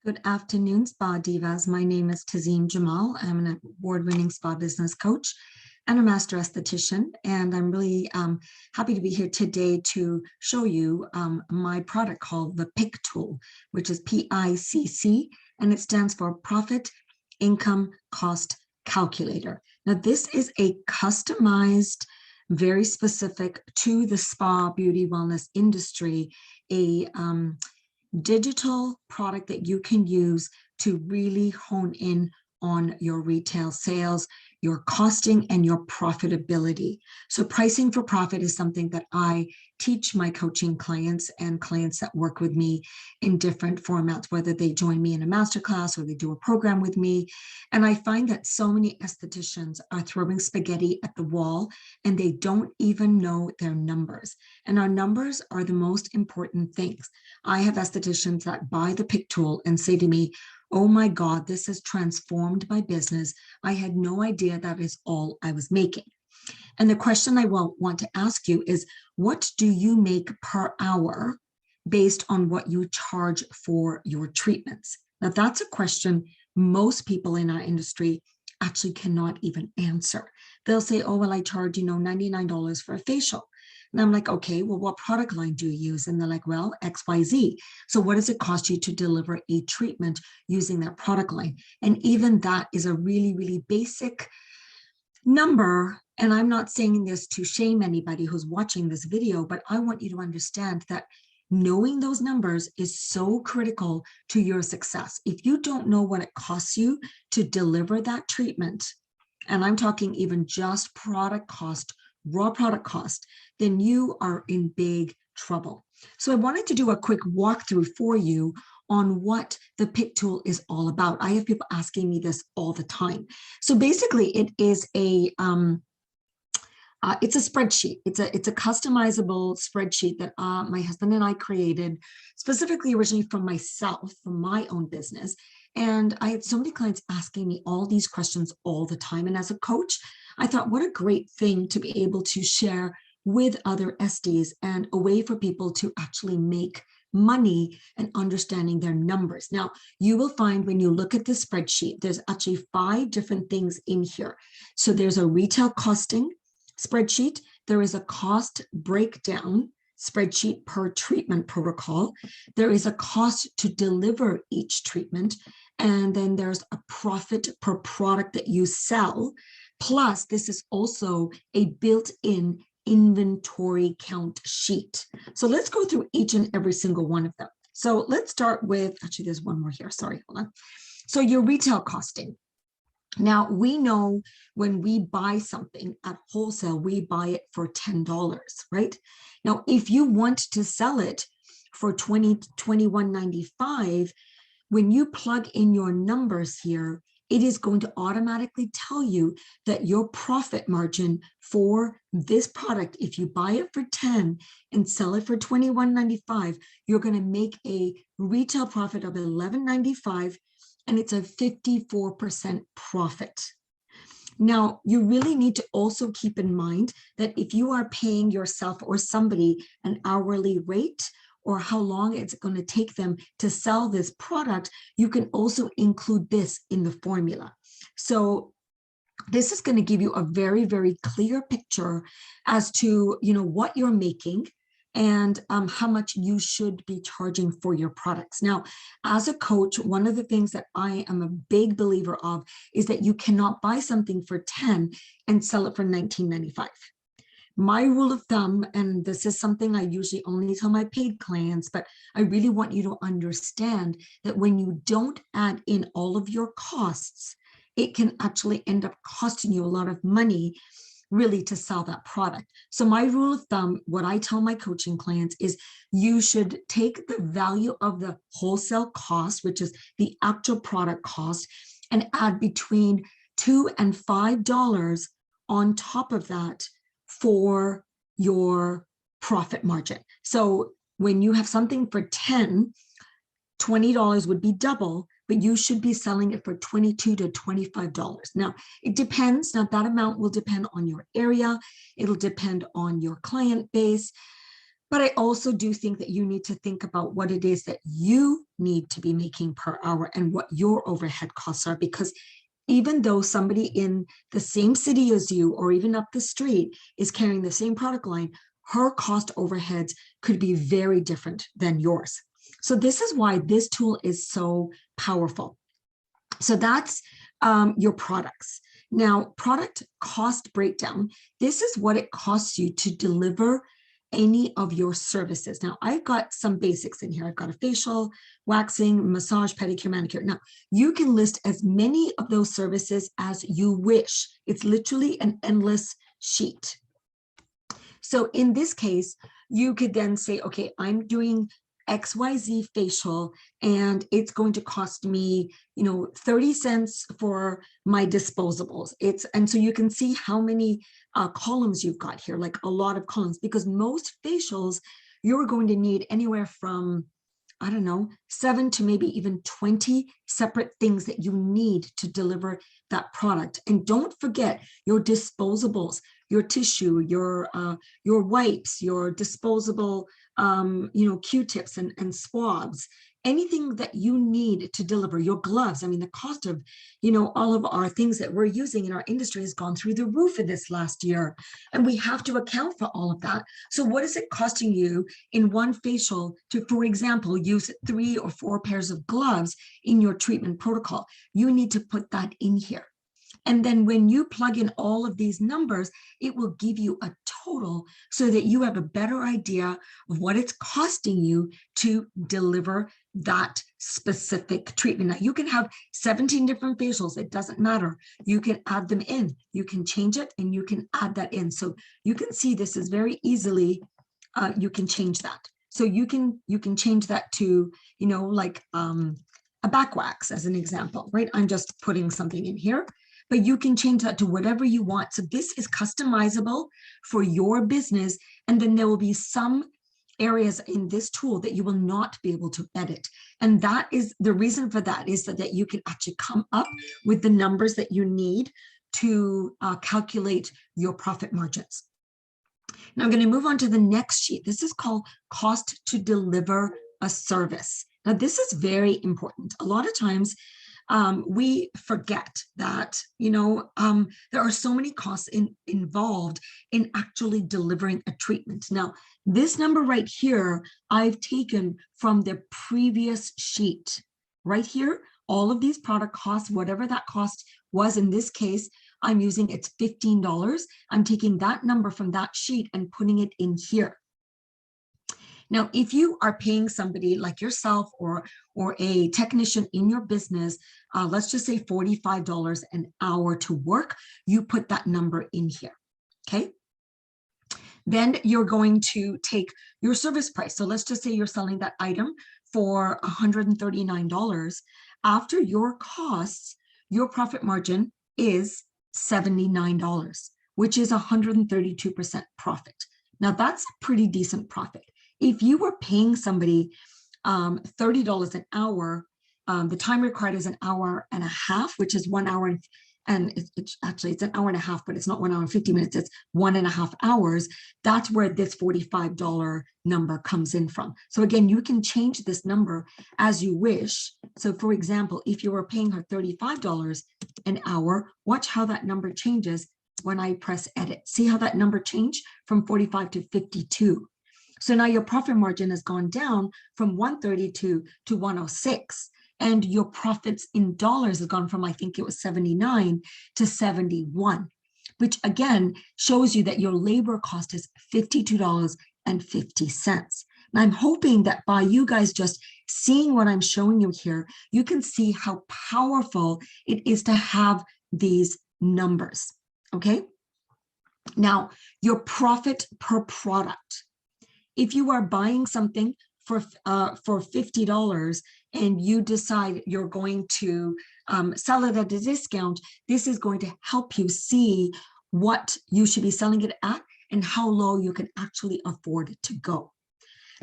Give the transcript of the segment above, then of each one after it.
Good afternoon, Spa Divas. My name is Tazeen Jamal. I'm an award-winning spa business coach and a master esthetician. And I'm really happy to be here today to show you my product called the PIC tool, which is P-I-C-C, and it stands for Profit Income Cost Calculator. Now, this is a customized, very specific to the spa, beauty, wellness industry, a digital product that you can use to really hone in on your retail sales, your costing, and your profitability. So pricing for profit is something that I teach my coaching clients and clients that work with me in different formats, whether they join me in a masterclass or they do a program with me. And I find that so many estheticians are throwing spaghetti at the wall and they don't even know their numbers. And our numbers are the most important things. I have estheticians that buy the PIC tool and say to me, "Oh my God, this has transformed my business. I had no idea that is all I was making." And the question I want to ask you is, what do you make per hour based on what you charge for your treatments? Now, that's a question most people in our industry actually cannot even answer. They'll say, "Oh, well, I charge, $99 for a facial." And I'm like, "Okay, well, what product line do you use?" And they're like, "Well, XYZ. So what does it cost you to deliver a treatment using that product line?" And even that is a really, really basic number. And I'm not saying this to shame anybody who's watching this video, but I want you to understand that knowing those numbers is so critical to your success. If you don't know what it costs you to deliver that treatment, and I'm talking even just product cost, raw product cost, then you are in big trouble. So I wanted to do a quick walkthrough for you on what the PIC tool is all about. I have people asking me this all the time. So basically it is it's a spreadsheet. It's a customizable spreadsheet that my husband and I created specifically originally for myself, for my own business. And I had so many clients asking me all these questions all the time. And as a coach, I thought, what a great thing to be able to share with other SDs and a way for people to actually make money and understanding their numbers. Now, you will find when you look at the spreadsheet, there's actually 5 different things in here. So there's a retail costing spreadsheet. There is a cost breakdown spreadsheet per treatment protocol. There is a cost to deliver each treatment. And then there's a profit per product that you sell. Plus, this is also a built-in inventory count sheet. So let's go through each and every single one of them. So let's start with, actually, there's one more here. Sorry, hold on. So your retail costing. Now, we know when we buy something at wholesale, we buy it for $10, right? Now, if you want to sell it for $21.95, when you plug in your numbers here, it is going to automatically tell you that your profit margin for this product, if you buy it for 10 and sell it for $21.95, you're going to make a retail profit of $11.95, and it's a 54% profit. Now, you really need to also keep in mind that if you are paying yourself or somebody an hourly rate, or how long it's going to take them to sell this product, you can also include this in the formula. So this is going to give you a very, very clear picture as to, what you're making and how much you should be charging for your products. Now, as a coach, one of the things that I am a big believer of is that you cannot buy something for 10 and sell it for $19.95. My rule of thumb, and this is something I usually only tell my paid clients, but I really want you to understand that when you don't add in all of your costs, it can actually end up costing you a lot of money really to sell that product. So my rule of thumb, what I tell my coaching clients is you should take the value of the wholesale cost, which is the actual product cost, and add between $2 and $5 on top of that for your profit margin. So when you have something for 10, $20 would be double, but you should be selling it for $22 to $25. Now, it depends. Now, that amount will depend on your area. It'll depend on your client base. But I also do think that you need to think about what it is that you need to be making per hour and what your overhead costs are, because even though somebody in the same city as you or even up the street is carrying the same product line, her cost overheads could be very different than yours. So this is why this tool is so powerful. So that's your products. Now, product cost breakdown. This is what it costs you to deliver any of your services. Now, I've got some basics in here. I've got a facial, waxing, massage, pedicure, manicure. Now, you can list as many of those services as you wish. It's literally an endless sheet. So in this case, you could then say, okay, I'm doing XYZ facial and it's going to cost me, 30 cents for my disposables. And so you can see how many columns you've got here, like a lot of columns, because most facials, you're going to need anywhere from, I don't know, 7 to maybe even 20 separate things that you need to deliver that product. And don't forget your disposables, your tissue, your wipes, your disposable, Q-tips and swabs, anything that you need to deliver, your gloves. I mean, the cost of, all of our things that we're using in our industry has gone through the roof in this last year. And we have to account for all of that. So what is it costing you in one facial to, for example, use 3 or 4 pairs of gloves in your treatment protocol? You need to put that in here. And then when you plug in all of these numbers, it will give you a total so that you have a better idea of what it's costing you to deliver that specific treatment. Now, you can have 17 different facials. It doesn't matter. You can add them in. You can change it and you can add that in. So you can see this is very easily, you can change that. So you can change that to, like a back wax as an example, right? I'm just putting something in here. But you can change that to whatever you want. So this is customizable for your business. And then there will be some areas in this tool that you will not be able to edit. And that is the reason for that, is that you can actually come up with the numbers that you need to calculate your profit margins. Now I'm going to move on to the next sheet. This is called cost to deliver a service. Now this is very important. A lot of times we forget that, there are so many costs involved in actually delivering a treatment. Now, this number right here, I've taken from the previous sheet. Right here, all of these product costs, whatever that cost was in this case, I'm using it's $15. I'm taking that number from that sheet and putting it in here. Now, if you are paying somebody like yourself or a technician in your business, let's just say $45 an hour to work, you put that number in here, okay? Then you're going to take your service price. So let's just say you're selling that item for $139. After your costs, your profit margin is $79, which is 132% profit. Now, that's a pretty decent profit. If you were paying somebody $30 an hour, the time required is an hour and a half, which is 1 hour and it's an hour and a half, but it's not 1 hour and 50 minutes, it's 1.5 hours. That's where this $45 number comes in from. So again, you can change this number as you wish. So for example, if you were paying her $35 an hour, watch how that number changes when I press edit. See how that number changed from 45 to 52. So now your profit margin has gone down from 132 to 106. And your profits in dollars have gone from, I think it was 79 to 71, which again shows you that your labor cost is $52.50. And I'm hoping that by you guys just seeing what I'm showing you here, you can see how powerful it is to have these numbers, okay? Now, your profit per product. If you are buying something for $50 and you decide you're going to sell it at a discount, this is going to help you see what you should be selling it at and how low you can actually afford it to go.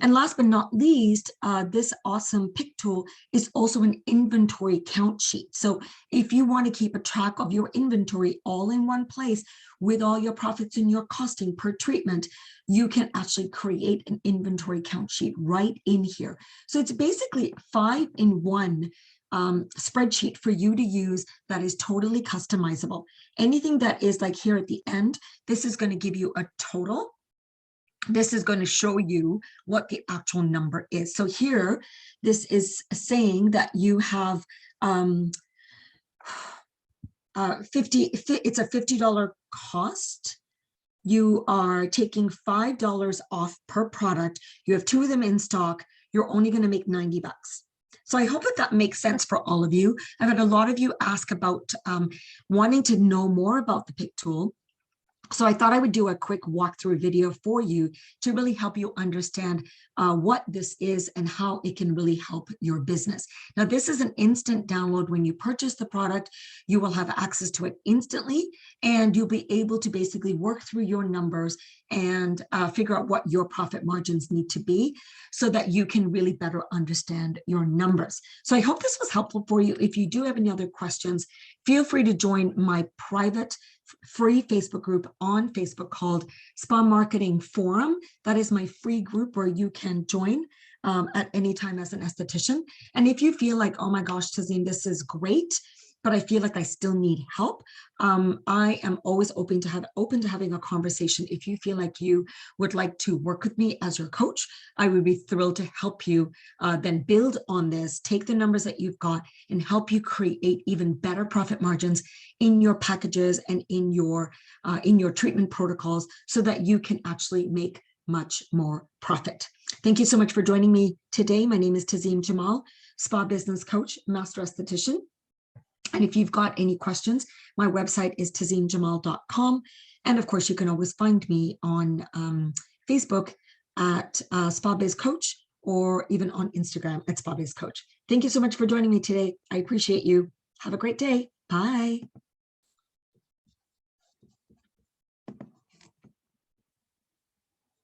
And last but not least, this awesome pick tool is also an inventory count sheet. So if you want to keep a track of your inventory all in one place with all your profits and your costing per treatment, you can actually create an inventory count sheet right in here. So it's basically 5-in-1 spreadsheet for you to use that is totally customizable. Anything that is like here at the end, this is going to give you a total. This is going to show you what the actual number is. So here, this is saying that you have 50, it's a $50 cost. You are taking $5 off per product. You have 2 of them in stock. You're only going to make 90 bucks. So I hope that that makes sense for all of you. I've had a lot of you ask about wanting to know more about the pick tool. So I thought I would do a quick walkthrough video for you to really help you understand what this is and how it can really help your business. Now, this is an instant download. When you purchase the product, you will have access to it instantly, and you'll be able to basically work through your numbers and figure out what your profit margins need to be so that you can really better understand your numbers. So I hope this was helpful for you. If you do have any other questions, feel free to join my private free Facebook group on Facebook called Spa Marketing Forum. That is my free group where you can join at any time as an esthetician. And if you feel like, oh my gosh, Tazeen, this is great, but I feel like I still need help, I am always open to having a conversation. If you feel like you would like to work with me as your coach, I would be thrilled to help you then build on this, take the numbers that you've got and help you create even better profit margins in your packages and in your treatment protocols so that you can actually make much more profit. Thank you so much for joining me today. My name is Tazeen Jamal, spa business coach, master esthetician. And if you've got any questions, my website is tazeenjamal.com. And of course, you can always find me on Facebook at spabizcoach or even on Instagram at spabizcoach. Thank you so much for joining me today. I appreciate you. Have a great day. Bye.